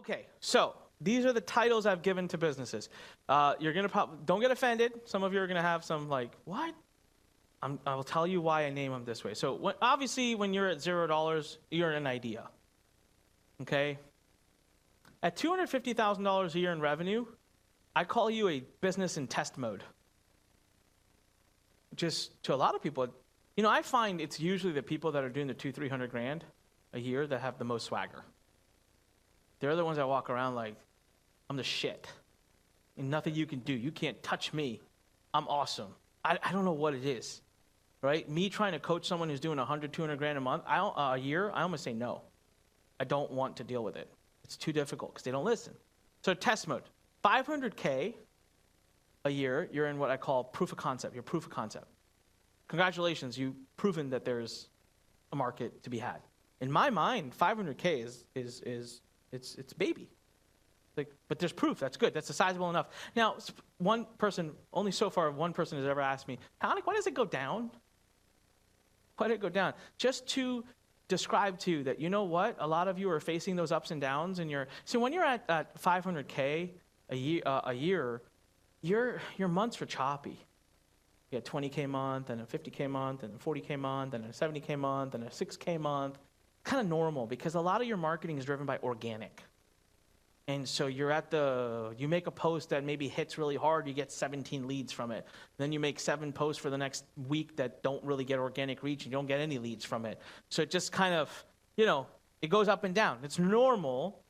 Okay, so these are the titles I've given to businesses. You're going to don't get offended. Some of you are going to have some like, what? I'll tell you why I name them this way. So obviously when you're at $0, you're an idea. Okay? At $250,000 a year in revenue, I call you a business in test mode. Just to a lot of people, you know, I find it's usually the people that are doing the $200,000-300,000 a year that have the most swagger. They're the ones that walk around like, I'm the shit. And nothing you can do. You can't touch me. I'm awesome. I don't know what it is, right? Me trying to coach someone who's doing $100,000-200,000 a month, a year, I almost say no. I don't want to deal with it. It's too difficult because they don't listen. So test mode, $500K a year, you're in what I call proof of concept. You're proof of concept. Congratulations, you've proven that there's a market to be had. In my mind, $500K is it's baby. Like, but there's proof. That's good. That's sizable enough. Now, one person, only so far, one person has ever asked me, Anik, why does it go down? Why did it go down? Just to describe to you that, you know what? A lot of you are facing those ups and downs, and so when you're at 500K a year, your months are choppy. You get 20K month, and a 50K month, and a 40K month, and a 70K month, and a 6K month. Kind of normal because a lot of your marketing is driven by organic. And so you make a post that maybe hits really hard, you get 17 leads from it. Then you make 7 posts for the next week that don't really get organic reach, and you don't get any leads from it. So it just kind of, it goes up and down. It's normal,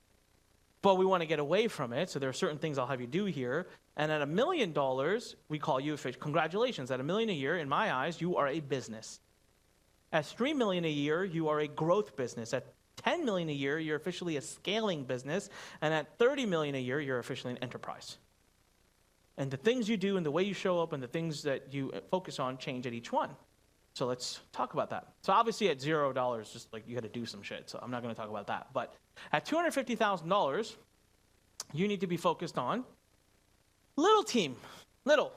but we want to get away from it. So there are certain things I'll have you do here. And at $1 million, we call you, congratulations, at $1 million a year, in my eyes, you are a business. At $3 million a year, you are a growth business. At $10 million a year, you're officially a scaling business. And at $30 million a year, you're officially an enterprise. And the things you do and the way you show up and the things that you focus on change at each one. So let's talk about that. So obviously at $0, just like you got to do some shit. So I'm not going to talk about that. But at $250,000, you need to be focused on little team, 1-2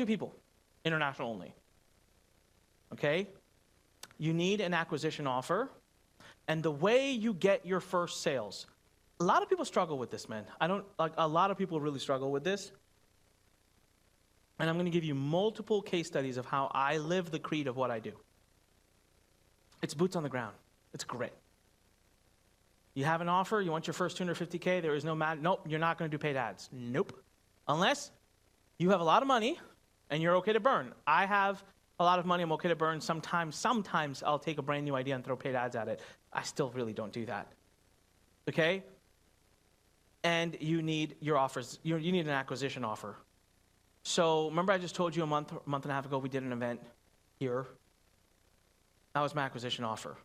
people, international only. Okay? You need an acquisition offer. And the way you get your first sales. A lot of people struggle with this, man. A lot of people really struggle with this. And I'm going to give you multiple case studies of how I live the creed of what I do. It's boots on the ground. It's grit. You have an offer, you want your first $250K, there is nope, you're not going to do paid ads. Nope. Unless you have a lot of money and you're okay to burn. I have a lot of money, I'm okay to burn. Sometimes I'll take a brand new idea and throw paid ads at it. I still really don't do that. Okay? And you need your offers. You need an acquisition offer. So remember I just told you a month and a half ago we did an event here. That was my acquisition offer.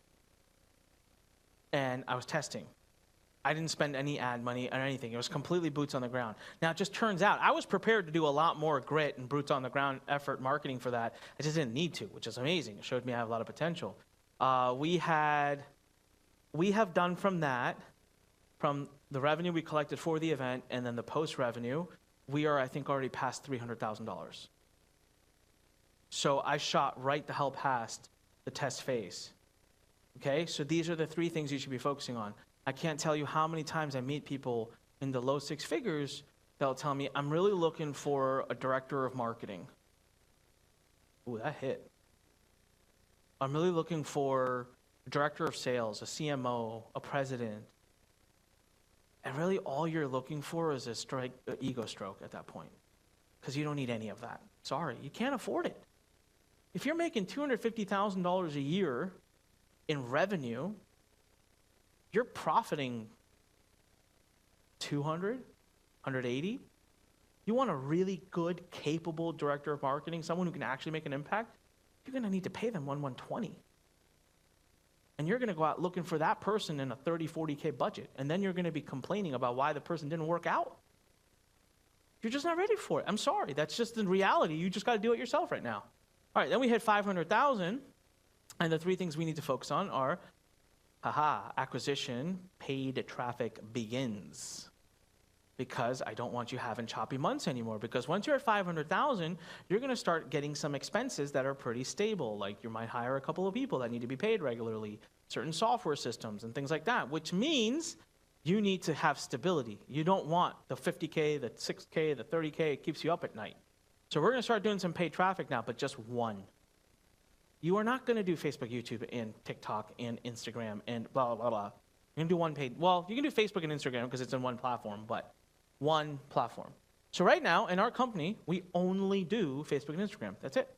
And I was testing. I didn't spend any ad money or anything. It was completely boots on the ground. Now, it just turns out I was prepared to do a lot more grit and boots on the ground effort marketing for that. I just didn't need to, which is amazing. It showed me I have a lot of potential. We have done from the revenue we collected for the event and then the post revenue, we are, I think, already past $300,000. So I shot right the hell past the test phase. Okay, so these are the 3 things you should be focusing on. I can't tell you how many times I meet people in the low 6 figures that'll tell me, I'm really looking for a director of marketing. Ooh, that hit. I'm really looking for a director of sales, a CMO, a president. And really all you're looking for is an ego stroke at that point. Because you don't need any of that. Sorry, you can't afford it. If you're making $250,000 a year in revenue, you're profiting 200, 180. You want a really good, capable director of marketing, someone who can actually make an impact, you're going to need to pay them 120. And you're going to go out looking for that person in a 30, 40K budget. And then you're going to be complaining about why the person didn't work out. You're just not ready for it. I'm sorry. That's just the reality. You just got to do it yourself right now. All right, then we hit 500,000. And the 3 things we need to focus on are acquisition, paid traffic begins. Because I don't want you having choppy months anymore. Because once you're at 500,000, you're going to start getting some expenses that are pretty stable. Like you might hire a couple of people that need to be paid regularly, certain software systems and things like that, which means You need to have stability. You don't want the 50K, the 6K, the 30K. It keeps you up at night. So we're going to start doing some paid traffic now, but just one. You are not going to do Facebook, YouTube, and TikTok, and Instagram, and blah, blah, blah. You're going to do one paid. Well, you can do Facebook and Instagram because it's in one platform, but one platform. So right now, in our company, we only do Facebook and Instagram. That's it.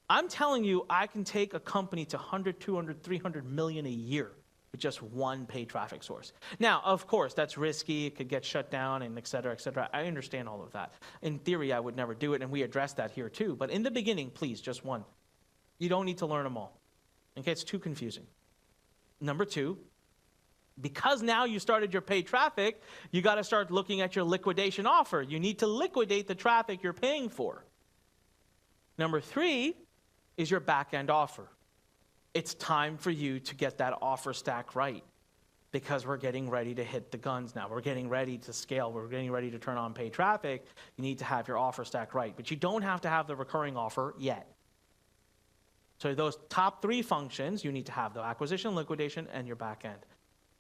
I'm telling you, I can take a company to 100, 200, 300 million a year with just one paid traffic source. Now, of course, that's risky. It could get shut down and et cetera, et cetera. I understand all of that. In theory, I would never do it, and we address that here too. But in the beginning, please, just one. You don't need to learn them all. Okay, it's too confusing. Number two, because now you started your paid traffic, you got to start looking at your liquidation offer. You need to liquidate the traffic you're paying for. Number three is your back-end offer. It's time for you to get that offer stack right because we're getting ready to hit the guns now. We're getting ready to scale. We're getting ready to turn on paid traffic. You need to have your offer stack right, but you don't have to have the recurring offer yet. So those top three functions, you need to have the acquisition, liquidation, and your back-end.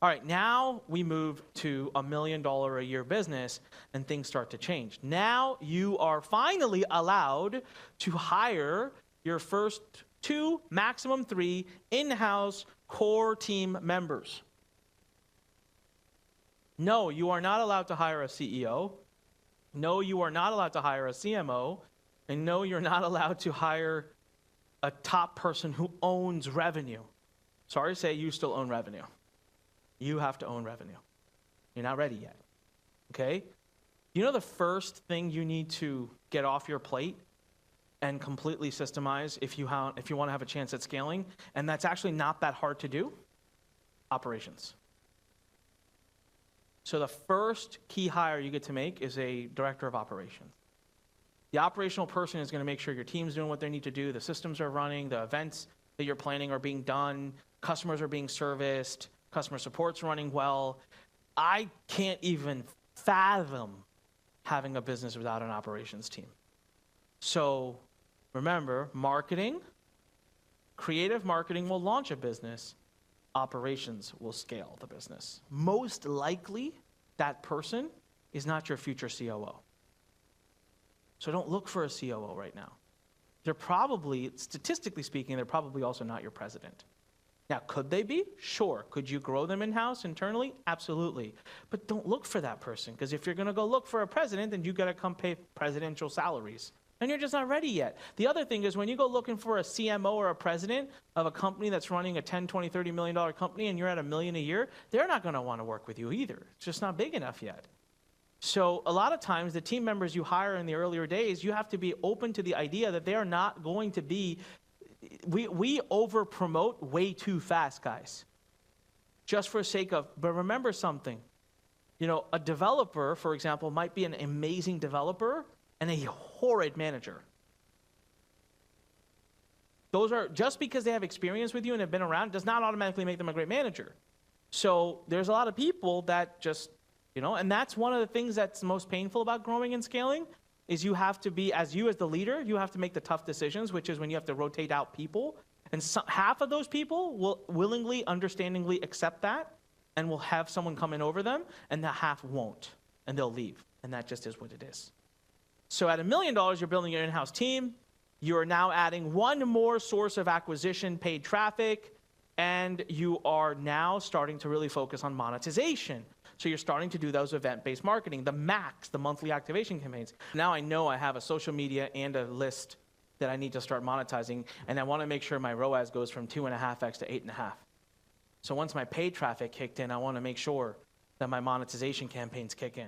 All right, now we move to $1 million a year business and things start to change. Now you are finally allowed to hire your first 2, maximum 3 in-house core team members. No, you are not allowed to hire a CEO. No, you are not allowed to hire a CMO. And no, you're not allowed to hire a top person who owns revenue. Sorry to say, you still own revenue. You have to own revenue. You're not ready yet, okay? You know the first thing you need to get off your plate and completely systemize if you want to have a chance at scaling, and that's actually not that hard to do? Operations. So the first key hire you get to make is a director of operations. The operational person is going to make sure your team's doing what they need to do, the systems are running, the events that you're planning are being done, customers are being serviced, customer support's running well. I can't even fathom having a business without an operations team. So remember, marketing, creative marketing will launch a business. Operations will scale the business. Most likely, that person is not your future COO. So don't look for a COO right now. They're probably, statistically speaking, they're probably also not your president. Now, could they be? Sure. Could you grow them in-house internally? Absolutely. But don't look for that person, because if you're going to go look for a president, then you got to come pay presidential salaries. And you're just not ready yet. The other thing is when you go looking for a CMO or a president of a company that's running a $10, $20, $30 million company and you're at $1 million a year, they're not going to want to work with you either. It's just not big enough yet. So a lot of times the team members you hire in the earlier days, you have to be open to the idea that they are not going to be, we over promote way too fast, guys. Just for sake of, but remember something. You know, a developer, for example, might be an amazing developer and a horrid manager. Those are, just because they have experience with you and have been around, does not automatically make them a great manager. So there's a lot of people that just, you know, and that's one of the things that's most painful about growing and scaling, is you have to be, as the leader, you have to make the tough decisions, which is when you have to rotate out people. And half of those people will willingly, understandingly accept that and will have someone come in over them, and the half won't, and they'll leave. And that just is what it is. So at $1 million, you're building your in-house team. You are now adding one more source of acquisition, paid traffic, and you are now starting to really focus on monetization. So you're starting to do those event-based marketing, the max, the monthly activation campaigns. Now I know I have a social media and a list that I need to start monetizing, and I want to make sure my ROAS goes from 2.5x to 8.5. So once my paid traffic kicked in, I want to make sure that my monetization campaigns kick in.